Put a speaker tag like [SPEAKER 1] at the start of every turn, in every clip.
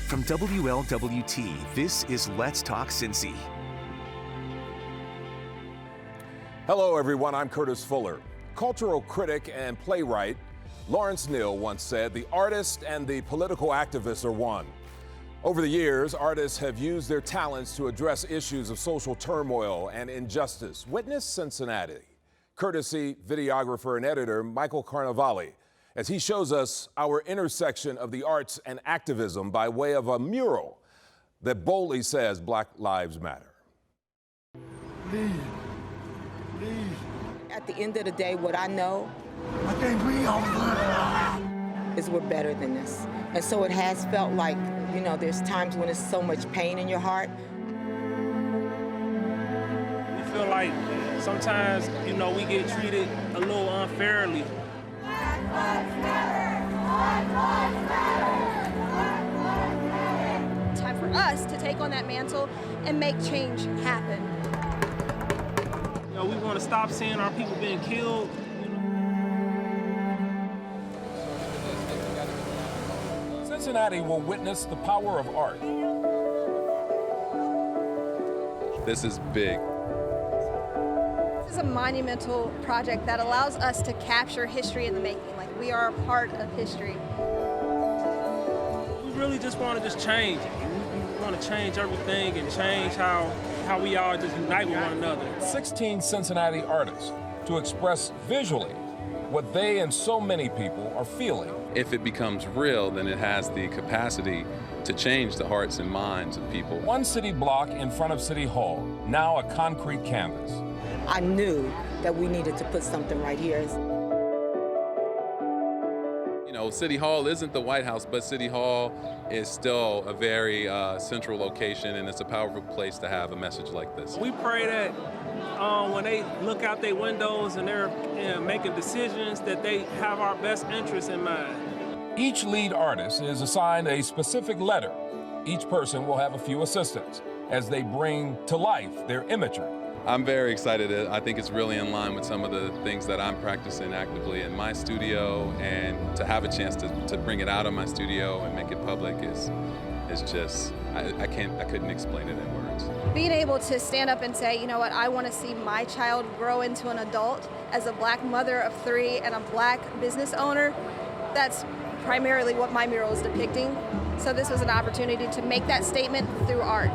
[SPEAKER 1] From WLWT, this is Let's Talk Cincy.
[SPEAKER 2] Hello, everyone. I'm Curtis Fuller. Cultural critic and playwright Lawrence Neal once said, "The artist and the political activist are one." Over the years, artists have used their talents to address issues of social turmoil and injustice. Witness Cincinnati, courtesy videographer and editor Michael Carnevale, as he shows us our intersection of the arts and activism by way of a mural that boldly says Black Lives Matter.
[SPEAKER 3] Leave. Leave.
[SPEAKER 4] At the end of the day, what I know is we're better than this. And so it has felt like, you know, there's times when there's so much pain in your heart.
[SPEAKER 5] We feel like sometimes, you know, we get treated a little unfairly.
[SPEAKER 6] Time for us to take on that mantle and make change happen.
[SPEAKER 5] You know, we want to stop seeing our people being killed.
[SPEAKER 2] Cincinnati will witness the power of art.
[SPEAKER 7] This is big.
[SPEAKER 6] This is a monumental project that allows us to capture history in the making. Like, we are a part of history.
[SPEAKER 5] We really just want to change it. We want to change everything and change how we all just unite with one another.
[SPEAKER 2] 16 Cincinnati artists to express visually what they and so many people are feeling.
[SPEAKER 7] If it becomes real, then it has the capacity to change the hearts and minds of people.
[SPEAKER 2] One city block in front of City Hall, now a concrete canvas.
[SPEAKER 4] I knew that we needed to put something right here.
[SPEAKER 7] You know, City Hall isn't the White House, but City Hall is still a very central location, and it's a powerful place to have a message like this.
[SPEAKER 5] We pray that when they look out their windows and they're making decisions, that they have our best interests in mind.
[SPEAKER 2] Each lead artist is assigned a specific letter. Each person will have a few assistants as they bring to life their imagery.
[SPEAKER 7] I'm very excited. I think it's really in line with some of the things that I'm practicing actively in my studio, and to have a chance to bring it out of my studio and make it public is just, I couldn't explain it in words.
[SPEAKER 6] Being able to stand up and say, you know what, I want to see my child grow into an adult as a Black mother of 3 and a Black business owner, that's primarily what my mural is depicting. So this was an opportunity to make that statement through art.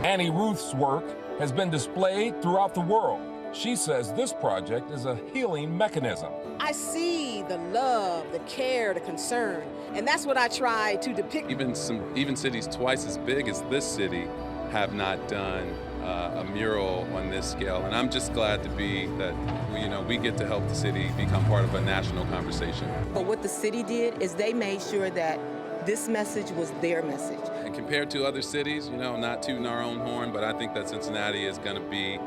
[SPEAKER 2] Annie Ruth's work has been displayed throughout the world. She says this project is a healing mechanism.
[SPEAKER 8] I see the love, the care, the concern, and that's what I try to depict.
[SPEAKER 7] Even cities twice as big as this city have not done a mural on this scale, and I'm just glad to be that we get to help the city become part of a national conversation.
[SPEAKER 4] But what the city did is they made sure that this message was their message.
[SPEAKER 7] And compared to other cities, not tooting our own horn, but I think that Cincinnati is going to be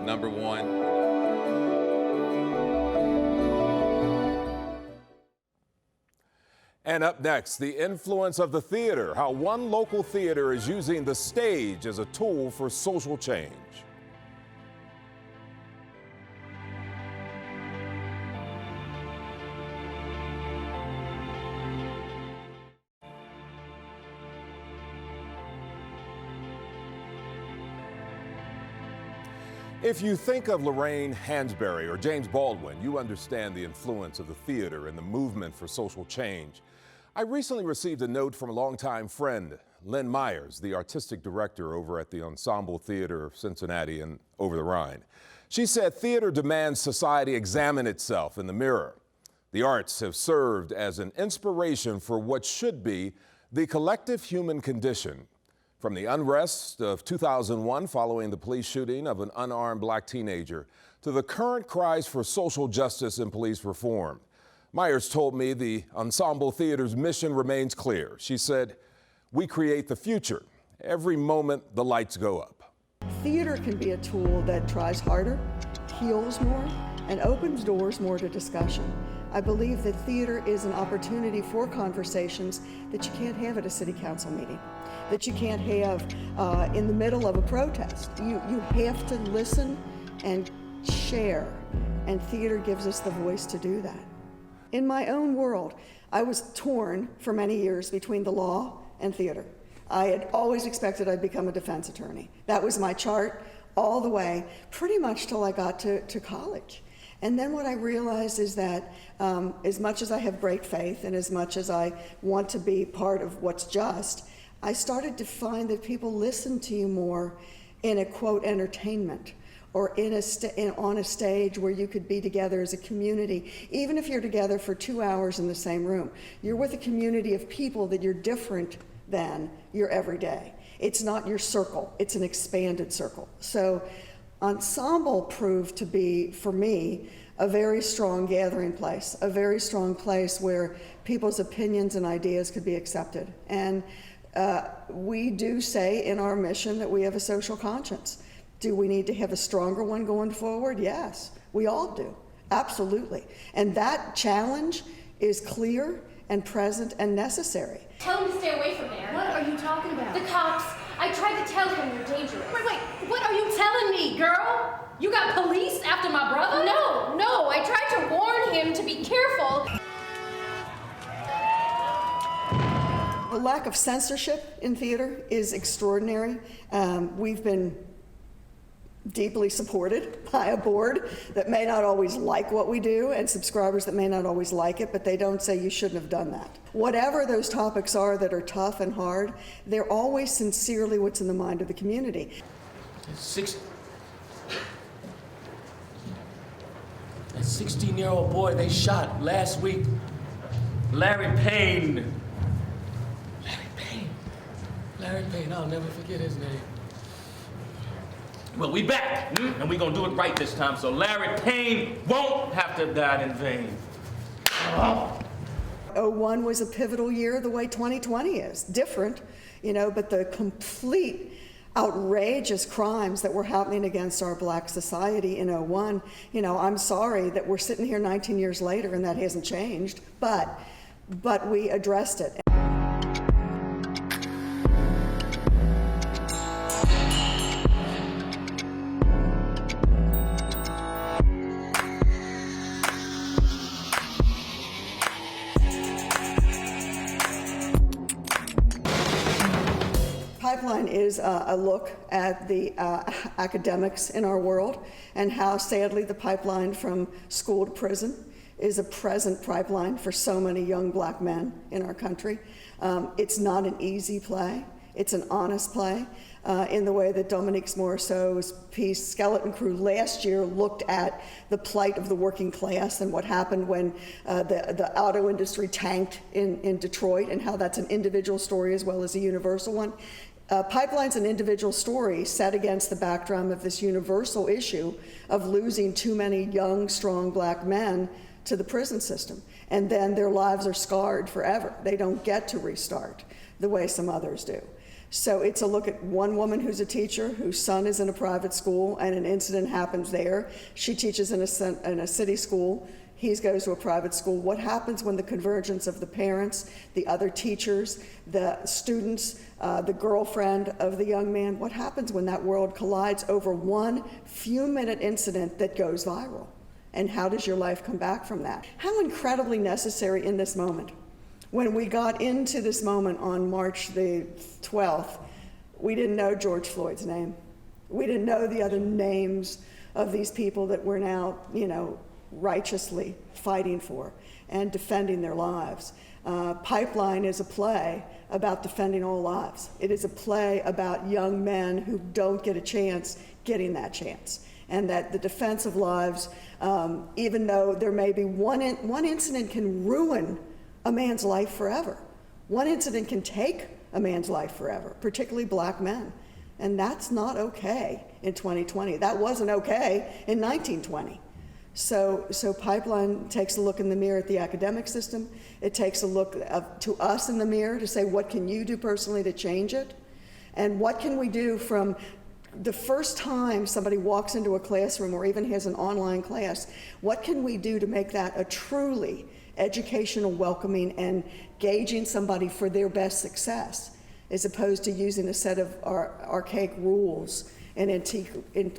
[SPEAKER 7] number one.
[SPEAKER 2] And up next, the influence of the theater, how one local theater is using the stage as a tool for social change. If you think of Lorraine Hansberry or James Baldwin, you understand the influence of the theater and the movement for social change. I recently received a note from a longtime friend, Lynn Myers, the artistic director over at the Ensemble Theatre of Cincinnati and over the Rhine. She said theater demands society examine itself in the mirror. The arts have served as an inspiration for what should be the collective human condition. From the unrest of 2001 following the police shooting of an unarmed Black teenager to the current cries for social justice and police reform. Myers told me the Ensemble Theatre's mission remains clear. She said, "We create the future. Every moment the lights go up."
[SPEAKER 9] Theater can be a tool that tries harder, heals more, and opens doors more to discussion. I believe that theater is an opportunity for conversations that you can't have at a city council meeting, that you can't have in the middle of a protest. You have to listen and share, and theater gives us the voice to do that. In my own world, I was torn for many years between the law and theater. I had always expected I'd become a defense attorney. That was my chart all the way, pretty much till I got to college. And then what I realized is that as much as I have great faith and as much as I want to be part of what's just, I started to find that people listen to you more in a, quote, entertainment, or on a stage where you could be together as a community. Even if you're together for 2 hours in the same room, you're with a community of people that you're different than your everyday. It's not your circle, it's an expanded circle. So Ensemble proved to be, for me, a very strong gathering place, a very strong place where people's opinions and ideas could be accepted. And we do say in our mission that we have a social conscience. Do we need to have a stronger one going forward? Yes, we all do, absolutely. And that challenge is clear and present and necessary.
[SPEAKER 10] Tell him to stay away from there.
[SPEAKER 11] What are you talking about?
[SPEAKER 10] The cops. I tried to tell him you're dangerous.
[SPEAKER 11] Wait, what are you telling me, girl? You got police after my brother?
[SPEAKER 10] No, I tried to warn him to be careful.
[SPEAKER 9] The lack of censorship in theater is extraordinary. We've been deeply supported by a board that may not always like what we do and subscribers that may not always like it, but they don't say you shouldn't have done that. Whatever those topics are that are tough and hard, they're always sincerely what's in the mind of the community.
[SPEAKER 3] That 16-year-old boy they shot last week, Larry Payne. Larry Payne, I'll never forget his name. Well, we back, and we gonna do it right this time, so Larry Payne won't have to die in vain.
[SPEAKER 9] 01 was a pivotal year the way 2020 is. Different, but the complete outrageous crimes that were happening against our black society in 01, I'm sorry that we're sitting here 19 years later and that hasn't changed, but we addressed it. Pipeline is a look at the academics in our world and how sadly the pipeline from school to prison is a present pipeline for so many young black men in our country. It's not an easy play. It's an honest play in the way that Dominique Morisseau's piece Skeleton Crew last year looked at the plight of the working class and what happened when the auto industry tanked in Detroit, and how that's an individual story as well as a universal one. Pipeline's an individual story set against the backdrop of this universal issue of losing too many young, strong black men to the prison system. And then their lives are scarred forever. They don't get to restart the way some others do. So it's a look at one woman who's a teacher, whose son is in a private school, and an incident happens there. She teaches in a city school. He goes to a private school. What happens when the convergence of the parents, the other teachers, the students, the girlfriend of the young man, what happens when that world collides over one few-minute incident that goes viral? And how does your life come back from that? How incredibly necessary in this moment. When we got into this moment on March the 12th, we didn't know George Floyd's name. We didn't know the other names of these people that we're now, righteously fighting for and defending their lives. Pipeline is a play about defending all lives. It is a play about young men who don't get a chance getting that chance. And that the defense of lives, even though there may be one incident can ruin a man's life forever. One incident can take a man's life forever, particularly black men. And that's not okay in 2020. That wasn't okay in 1920. So Pipeline takes a look in the mirror at the academic system. It takes a look to us in the mirror to say, what can you do personally to change it? And what can we do from the first time somebody walks into a classroom or even has an online class, what can we do to make that a truly educational, welcoming, and gauging somebody for their best success, as opposed to using a set of archaic rules and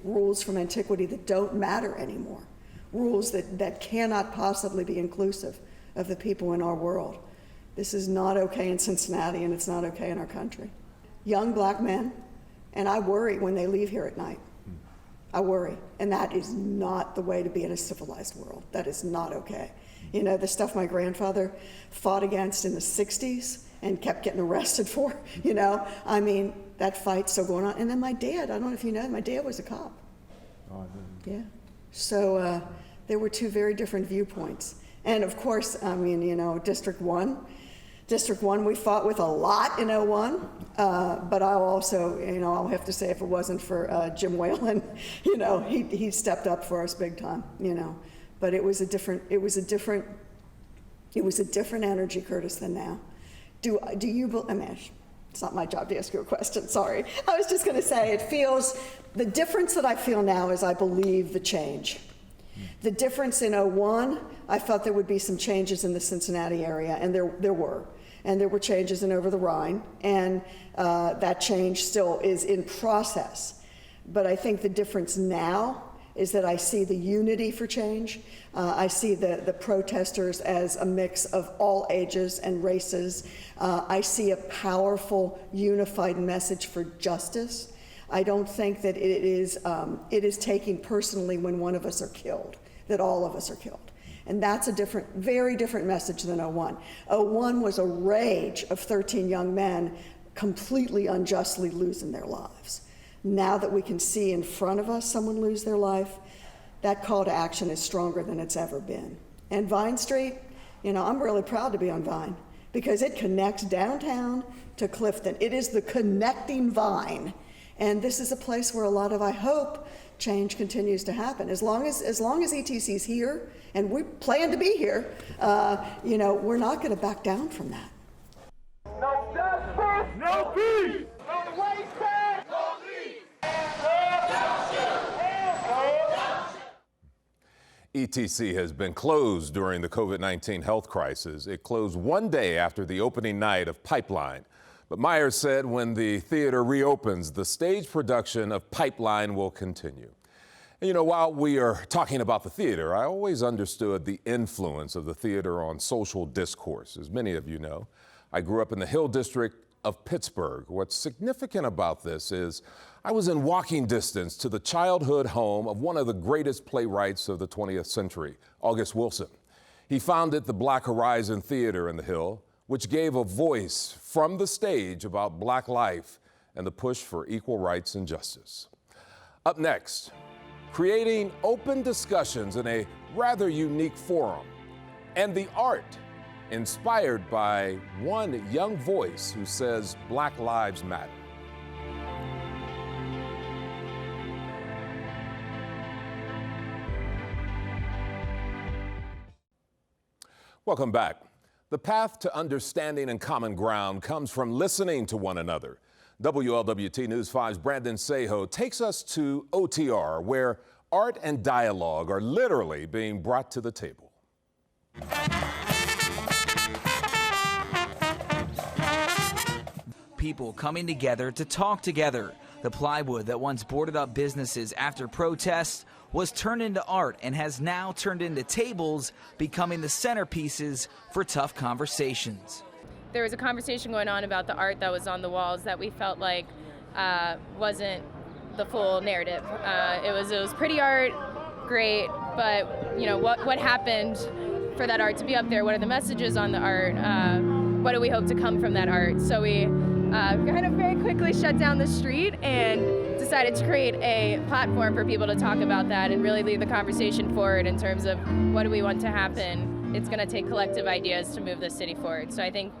[SPEAKER 9] rules from antiquity that don't matter anymore. Rules that cannot possibly be inclusive of the people in our world. This is not okay in Cincinnati, and it's not okay in our country. Young black men, and I worry when they leave here at night. I worry, and that is not the way to be in a civilized world. That is not okay. You know, the stuff my grandfather fought against in the 60s and kept getting arrested for, you know, I mean, that fight's still going on. And then my dad, I don't know if you know, my dad was a cop.
[SPEAKER 2] Oh, I didn't.
[SPEAKER 9] Yeah. So there were two very different viewpoints. And of course, I mean, you know, District 1 we fought with a lot in '01, but I'll also, you know, I'll have to say if it wasn't for Jim Whalen, you know, he stepped up for us big time, you know. But it was a different energy, Curtis, than now. Do you, I mean, it's not my job to ask you a question, sorry. I was just gonna say, it feels, the difference that I feel now is I believe the change. The difference in '01, I felt there would be some changes in the Cincinnati area, and there were. And there were changes in over the Rhine, and that change still is in process. But I think the difference now is that I see the unity for change. I see the protesters as a mix of all ages and races. I see a powerful, unified message for justice. I don't think that it is taking personally when one of us are killed, that all of us are killed. And that's a different, very different message than '01. '01 was a rage of 13 young men completely unjustly losing their lives. Now that we can see in front of us someone lose their life, that call to action is stronger than it's ever been. And Vine Street, you know, I'm really proud to be on Vine because it connects downtown to Clifton. It is the connecting Vine. And this is a place where a lot of, I hope, change continues to happen. As long as ETC's here, and we plan to be here, you know, we're not going to back down from that.
[SPEAKER 12] No justice, no peace, no wasted, no
[SPEAKER 2] ETC has been closed during the COVID-19 health crisis. It closed one day after the opening night of Pipeline. But Myers said when the theater reopens, the stage production of Pipeline will continue. And you know, while we are talking about the theater, I always understood the influence of the theater on social discourse. As many of you know, I grew up in the Hill District of Pittsburgh. What's significant about this is I was in walking distance to the childhood home of one of the greatest playwrights of the 20th century, August Wilson. He founded the Black Horizon Theater in the Hill, which gave a voice from the stage about Black life and the push for equal rights and justice. Up next, creating open discussions in a rather unique forum, and the art inspired by one young voice who says Black lives matter. Welcome back. The path to understanding and common ground comes from listening to one another. WLWT News 5's Brandon Sejo takes us to OTR, where art and dialogue are literally being brought to the table.
[SPEAKER 13] People coming together to talk together. The plywood that once boarded up businesses after protests was turned into art and has now turned into tables, becoming the centerpieces for tough conversations.
[SPEAKER 14] There was a conversation going on about the art that was on the walls that we felt like wasn't the full narrative. It was pretty art, great, but you know what happened for that art to be up there? What are the messages on the art? What do we hope to come from that art? So we kind of very quickly shut down the street and decided to create a platform for people to talk about that and really lead the conversation forward in terms of what do we want to happen. It's going to take collective ideas to move the city forward. So I think,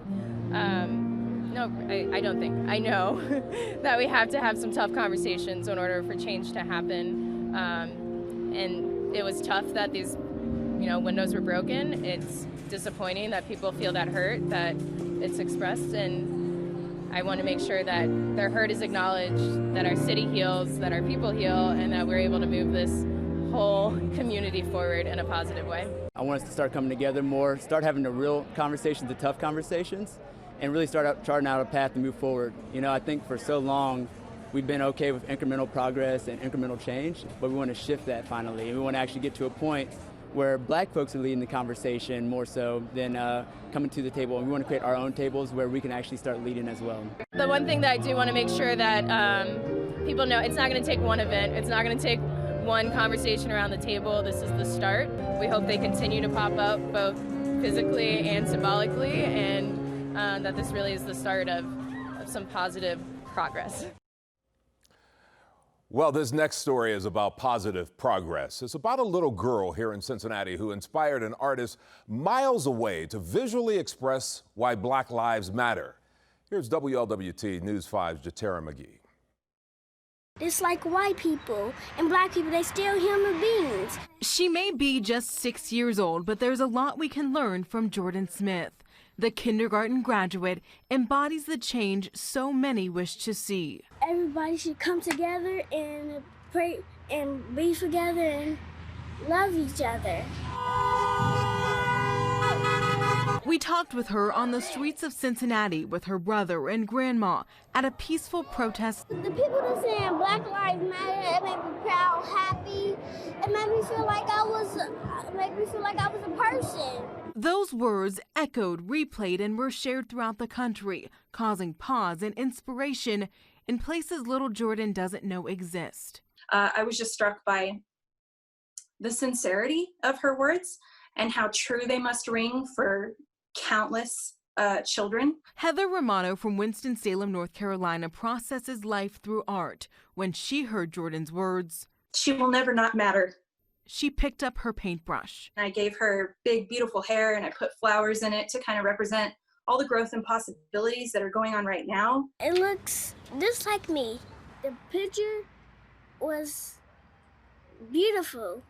[SPEAKER 14] I don't think, I know that we have to have some tough conversations in order for change to happen. And it was tough that these, windows were broken. It's disappointing that people feel that hurt, that it's expressed, and I want to make sure that their hurt is acknowledged, that our city heals, that our people heal, and that we're able to move this whole community forward in a positive way.
[SPEAKER 15] I want us to start coming together more, start having the real conversations, the tough conversations, and really start charting out a path to move forward. I think for so long we've been okay with incremental progress and incremental change, but we want to shift that finally, and we want to actually get to a point where black folks are leading the conversation more so than coming to the table. And we want to create our own tables where we can actually start leading as well.
[SPEAKER 14] The one thing that I do want to make sure that people know, it's not going to take one event. It's not going to take one conversation around the table. This is the start. We hope they continue to pop up both physically and symbolically, and that this really is the start of some positive progress.
[SPEAKER 2] Well, this next story is about positive progress. It's about a little girl here in Cincinnati who inspired an artist miles away to visually express why Black lives matter. Here's WLWT News 5's Jatera McGee.
[SPEAKER 16] It's like white people and black people, they still human beings.
[SPEAKER 17] She may be just 6 years old, but there's a lot we can learn from Jordan Smith. The kindergarten graduate embodies the change so many wish to see.
[SPEAKER 16] Everybody should come together and pray and be together and love each other.
[SPEAKER 17] We talked with her on the streets of Cincinnati with her brother and grandma at a peaceful protest.
[SPEAKER 16] The people that saying Black Lives Matter, it made me proud, happy. It made me feel like I was a person.
[SPEAKER 17] Those words echoed, replayed, and were shared throughout the country, causing pause and inspiration in places little Jordan doesn't know exist.
[SPEAKER 18] I was just struck by the sincerity of her words and how true they must ring for countless children.
[SPEAKER 17] Heather Romano from Winston-Salem, North Carolina, processes life through art. When she heard Jordan's words,
[SPEAKER 18] "She will never not matter,"
[SPEAKER 17] she picked up her paintbrush.
[SPEAKER 18] I gave her big, beautiful hair and I put flowers in it to kind of represent all the growth and possibilities that are going on right now.
[SPEAKER 16] It looks just like me. The picture was beautiful.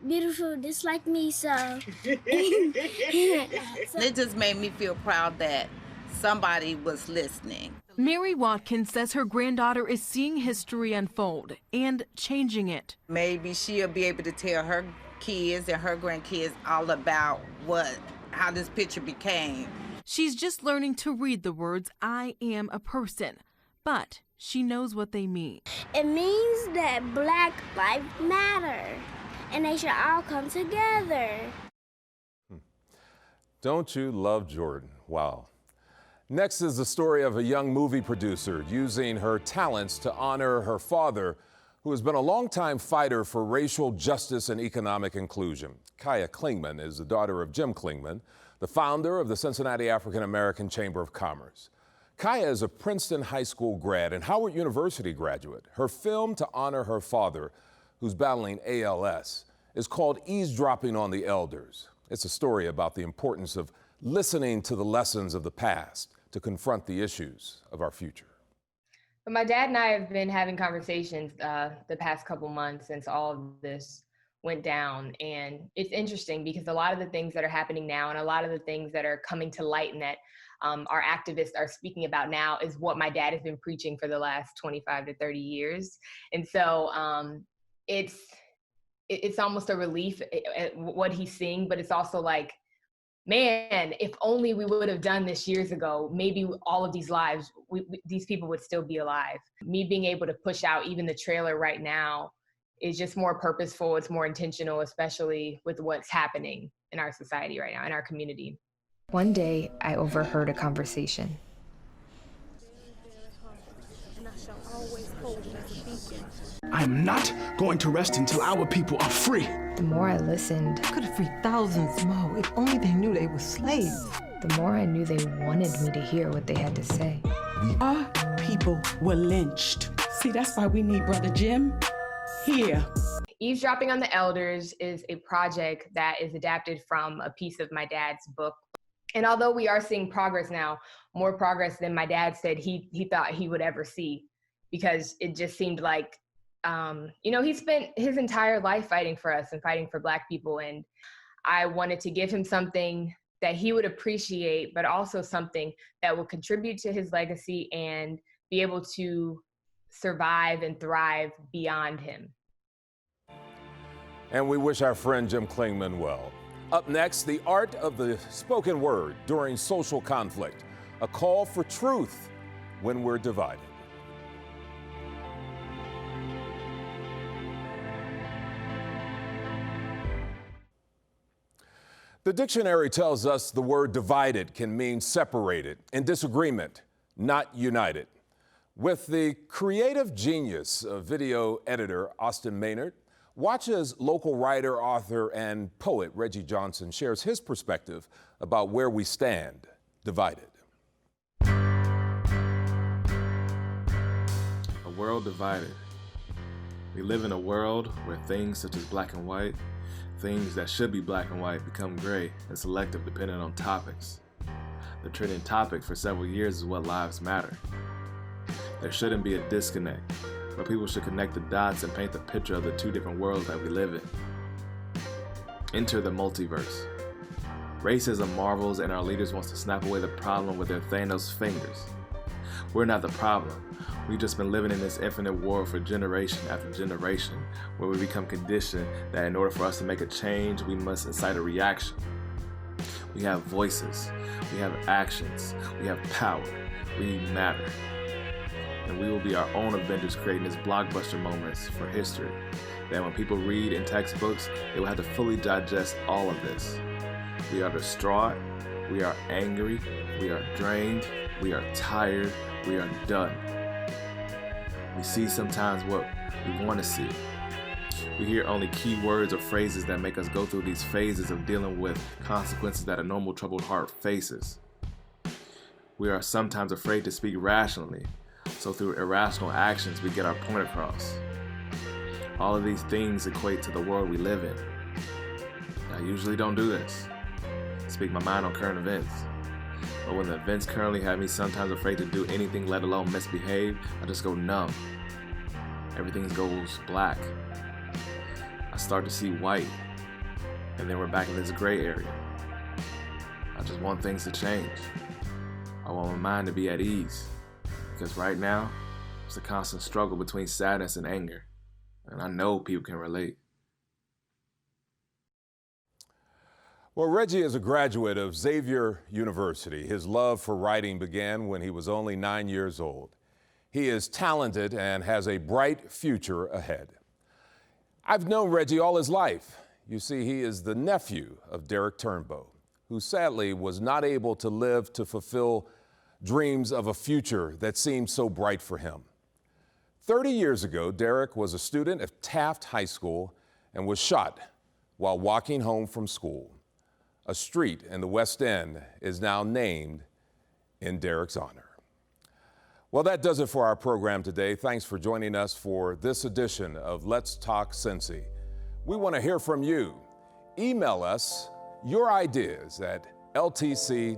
[SPEAKER 16] Beautiful, just like me, so.
[SPEAKER 19] It just made me feel proud that somebody was listening.
[SPEAKER 17] Mary Watkins says her granddaughter is seeing history unfold and changing it.
[SPEAKER 19] Maybe she'll be able to tell her kids and her grandkids all about how this picture became.
[SPEAKER 17] She's just learning to read the words, "I am a person," but she knows what they mean.
[SPEAKER 16] It means that Black lives matter, and they should all come together.
[SPEAKER 2] Don't you love Jordan? Wow. Next is the story of a young movie producer using her talents to honor her father, who has been a longtime fighter for racial justice and economic inclusion. Kaya Klingman is the daughter of Jim Klingman, the founder of the Cincinnati African American Chamber of Commerce. Kaya is a Princeton High School grad and Howard University graduate. Her film to honor her father, who's battling ALS, is called Eavesdropping on the Elders. It's a story about the importance of listening to the lessons of the past to confront the issues of our future.
[SPEAKER 20] But my dad and I have been having conversations the past couple months since all of this went down. And it's interesting because a lot of the things that are happening now and a lot of the things that are coming to light and that our activists are speaking about now is what my dad has been preaching for the last 25 to 30 years. And so it's almost a relief at what he's seeing, but it's also like, man, if only we would have done this years ago, maybe all of these lives, these people would still be alive. Me being able to push out even the trailer right now is just more purposeful. It's more intentional, especially with what's happening in our society right now, in our community.
[SPEAKER 21] One day, I overheard a conversation.
[SPEAKER 22] I am not going to rest until our people are free.
[SPEAKER 21] The more I listened,
[SPEAKER 23] I could have freed thousands more if only they knew they were slaves.
[SPEAKER 21] The more I knew they wanted me to hear what they had to say.
[SPEAKER 23] Our people were lynched. See, that's why we need Brother Jim here.
[SPEAKER 20] Eavesdropping on the Elders is a project that is adapted from a piece of my dad's book. And although we are seeing progress now, more progress than my dad said he thought he would ever see, because it just seemed like, he spent his entire life fighting for us and fighting for Black people. And I wanted to give him something that he would appreciate, but also something that will contribute to his legacy and be able to survive and thrive beyond him.
[SPEAKER 2] And we wish our friend Jim Klingman well. Up next, the art of the spoken word during social conflict, a call for truth when we're divided. The dictionary tells us the word divided can mean separated, in disagreement, not united. With the creative genius of video editor Austin Maynard, watch as local writer, author, and poet Reggie Johnson shares his perspective about where we stand divided.
[SPEAKER 1] A world divided. We live in a world where things such as black and white, things that should be black and white, become gray and selective depending on topics. The trending topic for several years is what lives matter. There shouldn't be a disconnect, but people should connect the dots and paint the picture of the two different worlds that we live in. Enter the multiverse. Racism marvels and our leaders wants to snap away the problem with their Thanos fingers. We're not the problem. We've just been living in this infinite war for generation after generation, where we become conditioned that in order for us to make a change, we must incite a reaction. We have voices, we have actions, we have power, we matter. And we will be our own Avengers creating these blockbuster moments for history, that when people read in textbooks, they will have to fully digest all of this. We are distraught, we are angry, we are drained, we are tired, we are done. We see sometimes what we want to see. We hear only key words or phrases that make us go through these phases of dealing with consequences that a normal troubled heart faces. We are sometimes afraid to speak rationally, so through irrational actions we get our point across. All of these things equate to the world we live in. I usually don't do this, speak my mind on current events. But when the events currently have me sometimes afraid to do anything, let alone misbehave, I just go numb. Everything goes black. I start to see white, and then we're back in this gray area. I just want things to change. I want my mind to be at ease, because right now, it's a constant struggle between sadness and anger, and I know people can relate.
[SPEAKER 2] Well, Reggie is a graduate of Xavier University. His love for writing began when he was only 9 years old. He is talented and has a bright future ahead. I've known Reggie all his life. You see, he is the nephew of Derek Turnbow, who sadly was not able to live to fulfill dreams of a future that seemed so bright for him. 30 years ago, Derek was a student at Taft High School and was shot while walking home from school. A street in the West End is now named in Derek's honor. Well, that does it for our program today. Thanks for joining us for this edition of Let's Talk Cincy. We want to hear from you. Email us your ideas at ltcwlwt.com.